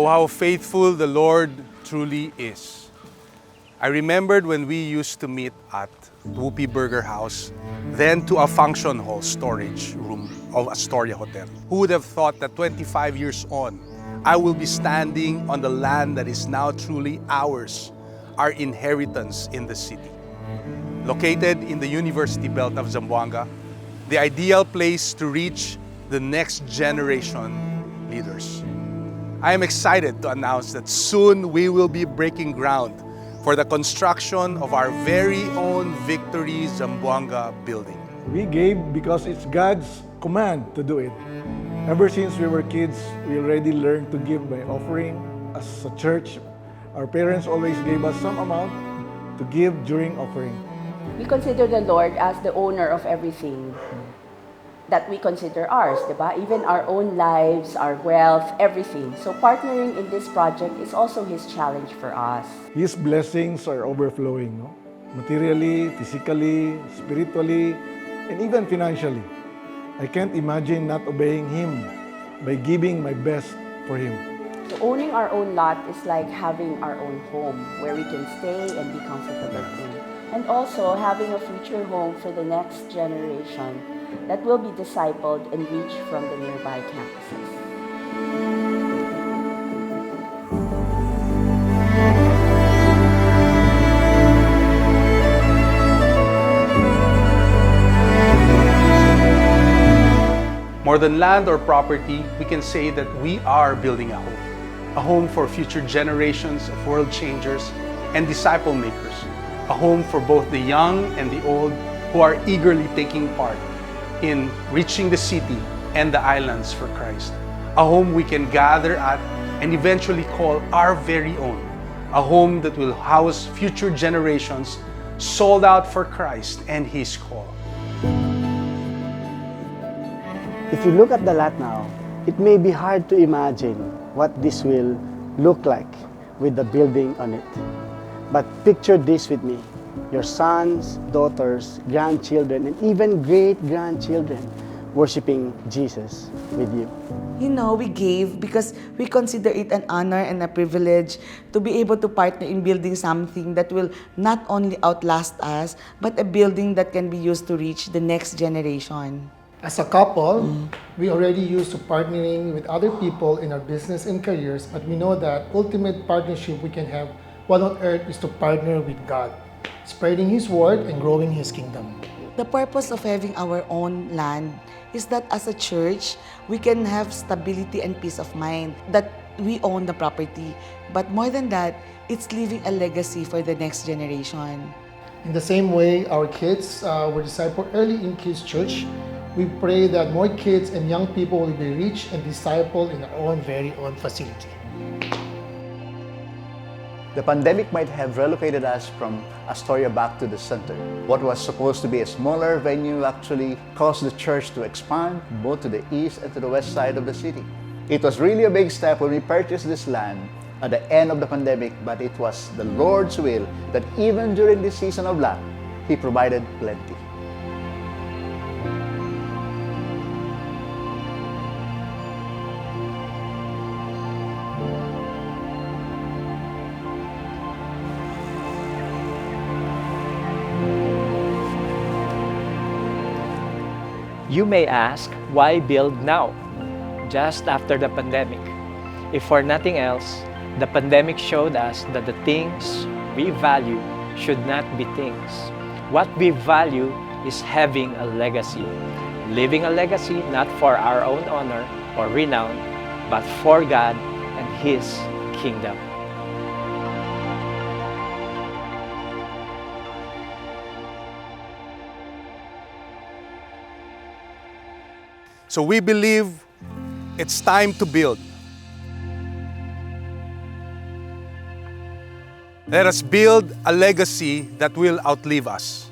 Oh, how faithful the Lord truly is. I remembered when we used to meet at Whoopi Burger House, then to a function hall storage room of Astoria Hotel. Who would have thought that 25 years on, I will be standing on the land that is now truly ours, our inheritance in the city. Located in the University Belt of Zamboanga, the ideal place to reach the next generation leaders. I am excited to announce that soon we will be breaking ground for the construction of our very own Victory Zamboanga building. We gave because it's God's command to do it. Ever since we were kids, we already learned to give by offering. As a church, our parents always gave us some amount to give during offering. We consider the Lord as the owner of everything that we consider ours, diba? Even our own lives, our wealth, everything. So partnering in this project is also His challenge for us. His blessings are overflowing, no? Materially, physically, spiritually, and even financially. I can't imagine not obeying Him by giving my best for Him. So owning our own lot is like having our own home where we can stay and be comfortable in. And also having a future home for the next generation that will be discipled and reached from the nearby campuses. More than land or property, we can say that we are building a home for future generations of world changers and disciple makers, a home for both the young and the old who are eagerly taking part in reaching the city and the islands for Christ, a home we can gather at and eventually call our very own, a home that will house future generations sold out for Christ and His call. If you look at the lot now, it may be hard to imagine what this will look like with the building on it. But picture this with me. Your sons, daughters, grandchildren, and even great-grandchildren worshiping Jesus with you. You know, we gave because we consider it an honor and a privilege to be able to partner in building something that will not only outlast us, but a building that can be used to reach the next generation. As a couple, we already used to partnering with other people in our business and careers, but we know that ultimate partnership we can have while on earth is to partner with God, spreading His word and growing His kingdom. The purpose of having our own land is that as a church, we can have stability and peace of mind, that we own the property. But more than that, it's leaving a legacy for the next generation. In the same way, our kids were discipled early in Kids Church. We pray that more kids and young people will be reached and discipled in our own very own facility. The pandemic might have relocated us from Astoria back to the center. What was supposed to be a smaller venue actually caused the church to expand both to the east and to the west side of the city. It was really a big step when we purchased this land at the end of the pandemic, but it was the Lord's will that even during this season of lack, He provided plenty. You may ask, why build now, just after the pandemic? If for nothing else, the pandemic showed us that the things we value should not be things. What we value is having a legacy, leaving a legacy not for our own honor or renown, but for God and His kingdom. So we believe it's time to build. Let us build a legacy that will outlive us.